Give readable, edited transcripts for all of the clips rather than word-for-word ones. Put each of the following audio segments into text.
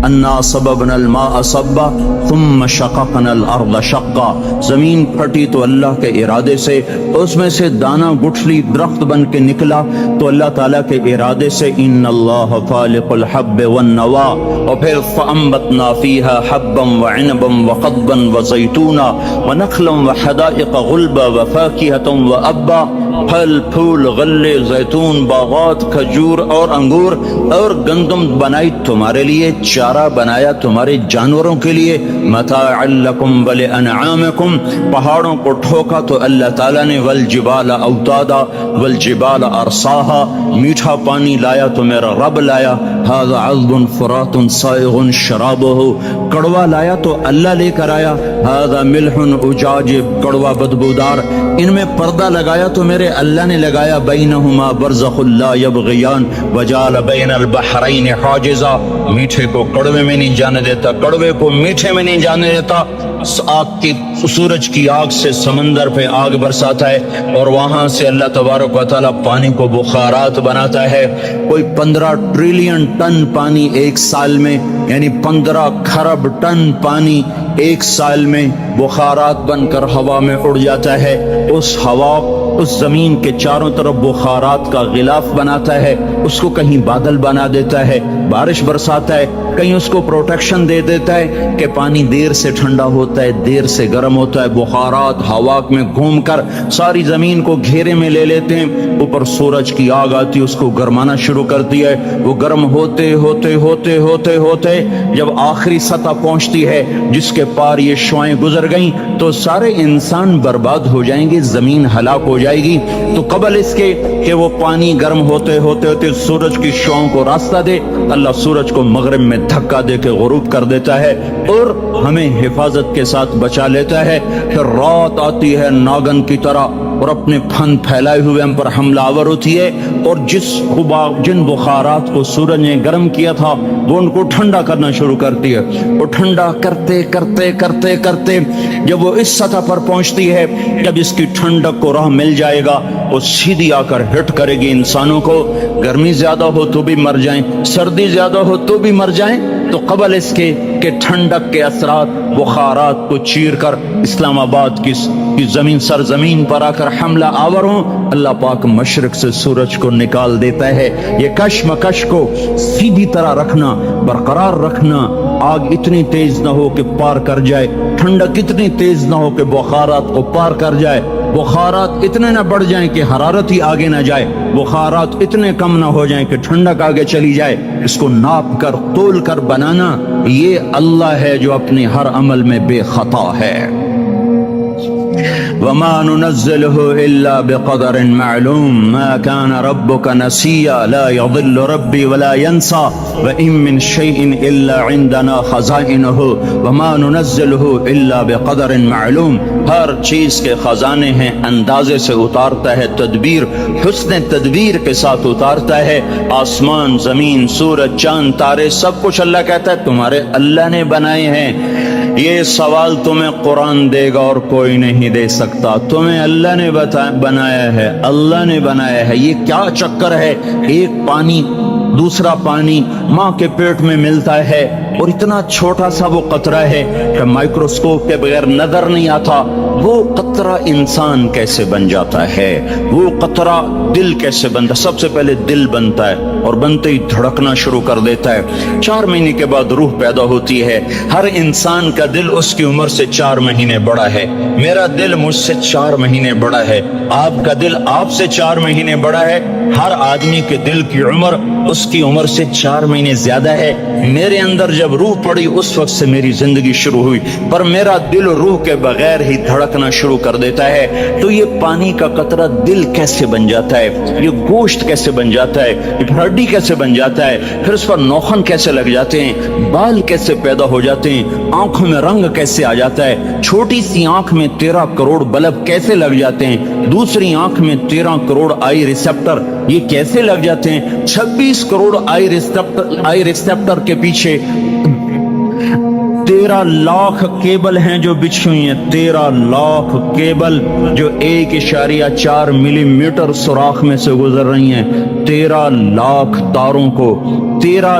انا صببنا الماء صبا ثم شققنا الارض شقا، زمین پھٹی تو اللہ کے ارادے سے، اس میں سے دانہ گٹھلی درخت بن کے نکلا تو اللہ تعالیٰ کے ارادے سے، ان اللہ فالق الحب والنوا، اور پھر فانبتنا فیہا حبا وعنبا وقضبا وزیتونا ونخلا وحدائق غلبا وفاکہۃ وابا، پھل پھول غلے زیتون باغات کھجور اور انگور اور گندم بنائی تمہارے لیے، چارہ بنایا تمہارے جانوروں کے لیے، متاعا لکم ولانعامکم، پہاڑوں کو ٹھوکا تو اللہ تعالیٰ نے، والجبال اوتادا والجبال ارساہا، میٹھا پانی لایا تو میرا رب لایا، ھذا عذب فرات سائغ شرابہ، کڑوا لایا تو اللہ لے کر آیا، ھذا ملح اجاج، کڑوا بدبودار، ان میں پردہ لگایا تو میرے اللہ نے لگایا، بینہما برزخ لا یبغیان وجعل بین البحرین حاجزا، میٹھے کو کڑوے میں نہیں جانے دیتا، کڑوے کو میٹھے میں نہیں جانے دیتا، آگ کی، سورج کی آگ سے سمندر پہ آگ برساتا ہے اور وہاں سے اللہ تبارک و تعالیٰ پانی کو بخارات بناتا ہے، کوئی 15 ٹریلین ٹن پانی ایک سال میں، یعنی 15 کھرب ٹن پانی ایک سال میں بخارات بن کر ہوا میں اڑ جاتا ہے، اس ہوا اس زمین کے چاروں طرف بخارات کا غلاف بناتا ہے، اس کو کہیں بادل بنا دیتا ہے، بارش برساتا ہے، کہیں اس کو پروٹیکشن دے دیتا ہے کہ پانی دیر سے ٹھنڈا ہوتا ہے، دیر سے گرم ہوتا ہے، بخارات ہوا میں گھوم کر ساری زمین کو گھیرے میں لے لیتے ہیں، اوپر سورج کی آگ آتی ہے، اس کو گرمانا شروع کرتی ہے، وہ گرم ہوتے ہوتے ہوتے ہوتے ہوتے جب آخری سطح پہنچتی ہے جس کے پار یہ شعاعیں گزر گئیں تو سارے انسان برباد ہو جائیں گے، زمین ہلاک ہو جائے گی، تو قبل اس کے کہ وہ پانی گرم ہوتے ہوتے ہوتے سورج کی شعاعوں کو راستہ دے، اللہ سورج کو مغرب میں دھکا دے کے غروب کر دیتا ہے اور ہمیں حفاظت کے ساتھ بچا لیتا ہے، پھر رات آتی ہے ناگن کی طرح اور اپنے پھن پھیلائے ہوئے ہم پر حملہ آور ہوتی ہے، اور جن بخارات کو سورج نے گرم کیا تھا وہ ان کو ٹھنڈا کرنا شروع کرتی ہے، وہ ٹھنڈا کرتے کرتے کرتے کرتے جب وہ اس سطح پر پہنچتی ہے، جب اس کی ٹھنڈک کو راہ مل جائے گا وہ سیدھی آ کر ہٹ کرے گی انسانوں کو، گرمی زیادہ ہو تو بھی مر جائیں، سردی زیادہ ہو تو بھی مر جائیں، تو قبل اس کے کہ ٹھنڈک کے اثرات بخارات کو چیر کر اسلام آباد کی زمین سرزمین پر آ کر حملہ آور ہوں، اللہ پاک مشرق سے سورج کو نکال دیتا ہے، یہ کشمکش کو سیدھی طرح رکھنا، برقرار رکھنا، آگ اتنی تیز نہ ہو کہ پار کر جائے، ٹھنڈک اتنی تیز نہ ہو کہ بخارات کو پار کر جائے، بخارات اتنے نہ بڑھ جائیں کہ حرارت ہی آگے نہ جائے، بخارات اتنے کم نہ ہو جائیں کہ ٹھنڈک آگے چلی جائے، اس کو ناپ کر تول کر بنانا، یہ اللہ ہے جو اپنے ہر عمل میں بے خطا ہے۔ وما ننزله إلا بقدر معلوم ما كان ربك نسيا لا يضل ربي ولا ينسى وإن من شيء إلا عندنا خزائنه وما ننزله إلا بقدر معلوم، ہر چیز کے خزانے ہیں، اندازے سے اتارتا ہے، تدبیر حسن تدبیر کے ساتھ اتارتا ہے، آسمان زمین سورج چاند تارے سب کچھ اللہ کہتا ہے تمہارے اللہ نے بنائے ہیں، یہ سوال تمہیں قرآن دے گا اور کوئی نہیں دے سکتا، تمہیں اللہ نے بنایا ہے، اللہ نے بنایا ہے، یہ کیا چکر ہے، ایک پانی دوسرا پانی ماں کے پیٹ میں ملتا ہے اور اتنا چھوٹا سا وہ قطرہ ہے کہ مائکروسکوپ کے بغیر نظر نہیں آتا، وہ قطرہ انسان کیسے بن جاتا ہے، وہ قطرہ دل کیسے بنتا، سب سے پہلے دل بنتا ہے اور بنتے ہی دھڑکنا شروع کر دیتا ہے، 4 مہینے کے بعد روح پیدا ہوتی ہے، ہر انسان کا دل اس کی عمر سے 4 مہینے بڑا ہے، میرا دل مجھ سے 4 مہینے بڑا ہے، آپ کا دل آپ سے 4 مہینے بڑا ہے، ہر آدمی کے دل کی عمر اس کی عمر سے 4 مہینے زیادہ ہے، میرے اندر جب روح پڑی اس وقت سے میری زندگی شروع ہوئی، پر میرا دل روح کے بغیر ہی دھڑکنا شروع کر دیتا ہے، تو یہ پانی کا قطرہ دل کیسے بن جاتا ہے، یہ گوشت کیسے بن جاتا ہے، یہ ہڈی کیسے بن جاتا ہے، پھر اس پر نوخن کیسے لگ جاتے ہیں، بال کیسے پیدا ہو جاتے ہیں، آنکھوں میں رنگ کیسے آ جاتا ہے، چھوٹی سی آنکھ میں 13 کروڑ بلب کیسے لگ جاتے ہیں، دوسری آنکھ میں 13 کروڑ آئی ریسپٹر یہ کیسے لگ جاتے ہیں، 26 کروڑ آئی ریسپٹر کے پیچھے 13 لاکھ کیبل ہیں جو بچھی ہوئی ہیں، 13 لاکھ کیبل جو 1.4 ملی میٹر سوراخ میں سے گزر رہی ہیں، 13 لاکھ تاروں کو 13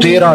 13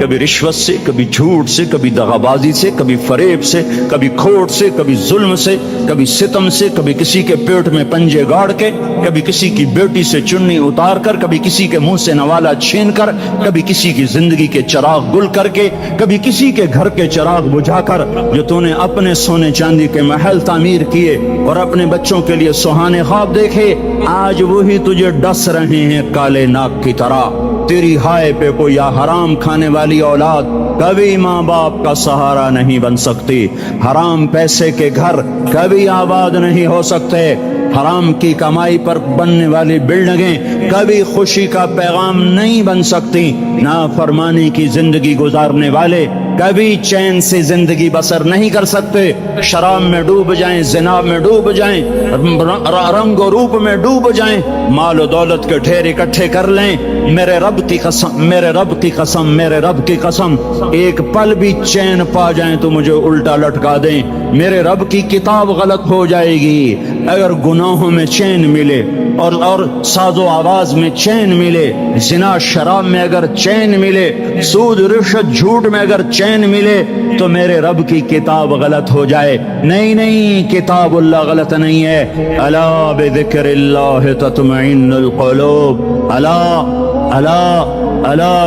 کبھی رشوت سے، کبھی جھوٹ سے، کبھی دغابازی سے، کبھی فریب سے، کبھی کھوٹ سے، کبھی ظلم سے، کبھی ستم سے، کبھی کسی کے پیٹ میں پنجے گاڑ کے، کبھی کسی کی بیٹی سے چننی اتار کر، کبھی کسی کے منہ سے نوالا چھین کر، کبھی کسی کی زندگی کے چراغ گل کر کے، کبھی کسی کے گھر کے چراغ بجھا کر، جو تو نے اپنے سونے چاندی کے محل تعمیر کیے اور اپنے بچوں کے لیے سہانے خواب دیکھے، آج وہی تجھے ڈس رہے ہیں کالے ناک کی طرح۔ تیری ہائے پہ کوئی یا حرام کھانے والی اولاد کبھی ماں باپ کا سہارا نہیں بن سکتی۔ حرام پیسے کے گھر کبھی آباد نہیں ہو سکتے۔ حرام کی کمائی پر بننے والی بلڈنگیں کبھی خوشی کا پیغام نہیں بن سکتی۔ نافرمانی کی زندگی گزارنے والے کبھی چین سے زندگی بسر نہیں کر سکتے۔ شراب میں ڈوب جائیں، زنا میں ڈوب جائیں، رنگ و روپ میں ڈوب جائیں، مال و دولت کے ڈھیر اکٹھے کر لیں، میرے رب کی قسم، میرے رب کی قسم، میرے رب کی قسم، ایک پل بھی چین پا جائیں تو مجھے الٹا لٹکا دیں، میرے رب کی کتاب غلط ہو جائے گی۔ اگر گناہوں میں چین ملے اور ساز و آواز میں چین ملے، زنا شراب میں اگر چین ملے، سود رشوت جھوٹ میں اگر چین ملے، تو میرے رب کی کتاب غلط ہو جائے۔ نہیں نہیں، کتاب اللہ غلط نہیں ہے۔ الا بذکر اللہ تطمئن القلوب، الا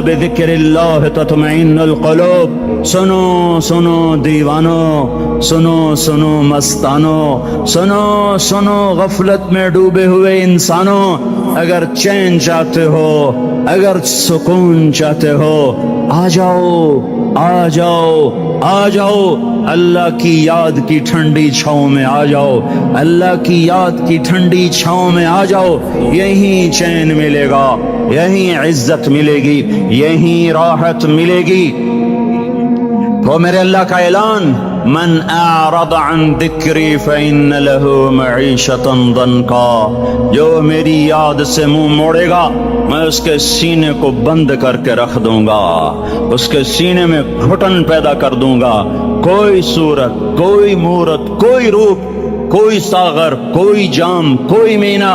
بذکر اللہ تطمئن القلوب۔ سنو سنو دیوانو، سنو سنو مستانو، سنو سنو غفلت میں ڈوبے ہوئے انسانوں، اگر چین چاہتے ہو، اگر سکون چاہتے ہو، آ جاؤ آ جاؤ آ جاؤ، اللہ کی یاد کی ٹھنڈی چھاؤں میں آ جاؤ، اللہ کی یاد کی ٹھنڈی چھاؤں میں آ جاؤ، یہیں چین ملے گا، یہیں عزت ملے گی، یہیں راحت ملے گی۔ تو میرے اللہ کا اعلان، من اعرض عن ذکری فإن له معیشتا ضنکا، جو میری یاد سے منہ موڑے گا میں اس کے سینے کو بند کر کے رکھ دوں گا، اس کے سینے میں گھٹن پیدا کر دوں گا، کوئی صورت، کوئی مورت، کوئی روپ، کوئی ساغر، کوئی جام، کوئی مینا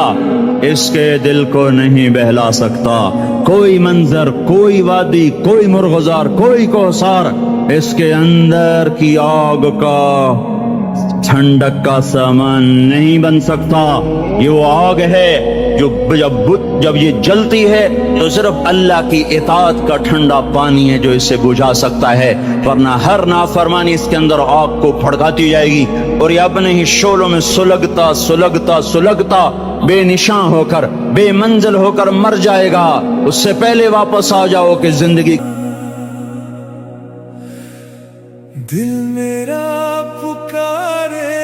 اس کے دل کو نہیں بہلا سکتا، کوئی منظر، کوئی وادی، کوئی مرغزار، کوئی کوثر اس کے اندر کی آگ کا ٹھنڈک کا سامان نہیں بن سکتا۔ یہ وہ آگ ہے جو جب یہ جلتی ہے تو صرف اللہ کی اطاعت کا ٹھنڈا پانی ہے جو اسے بجھا سکتا ہے، ورنہ ہر نافرمانی اس کے اندر آگ کو پھڑکاتی جائے گی اور یہ اپنے ہی شعلوں میں سلگتا سلگتا سلگتا بے نشاں ہو کر، بے منزل ہو کر مر جائے گا۔ اس سے پہلے واپس آ جاؤ کہ زندگی دل میرا پکارے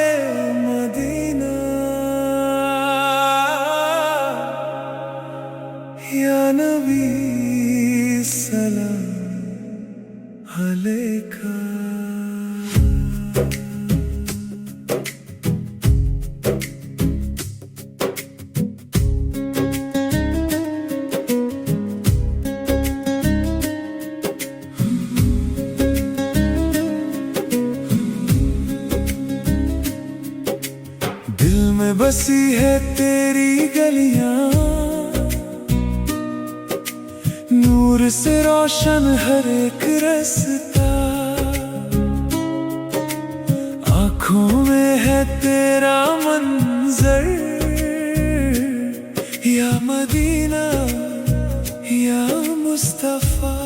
مدینہ، یا نبی سلام علیکہ۔ دل میں بسی ہے تیری گلیاں، نور سے روشن ہر ایک رستہ، آنکھوں میں ہے تیرا منظر، یا مدینہ یا مصطفیٰ۔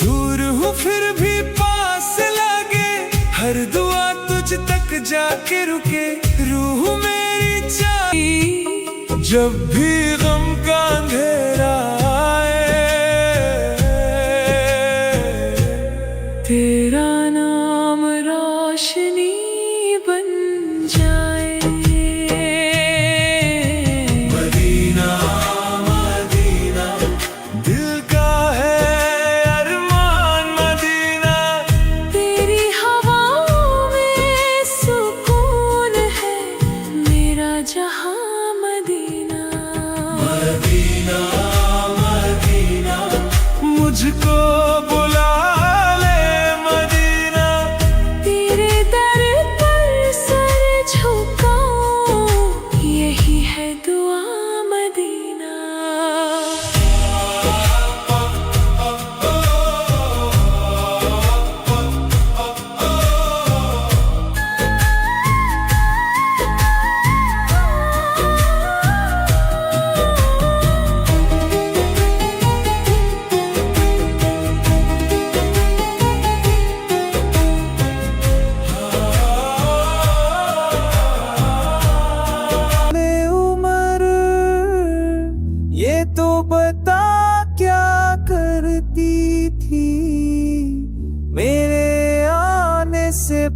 دور ہوں پھر بھی پاس لگے، ہر دعا تجھ تک جا کے رکے، روح میری چاہیے جب بھی غم کا اندھیرا آئے، تیرا نام روشنی بن جائے۔ مدینہ مدینہ دل کا ہے ارمان، مدینہ تیری ہواؤں میں سکون ہے، میرا جہاں مدینہ۔ مدینہ مدینہ مجھ کو بلا لے، مدینہ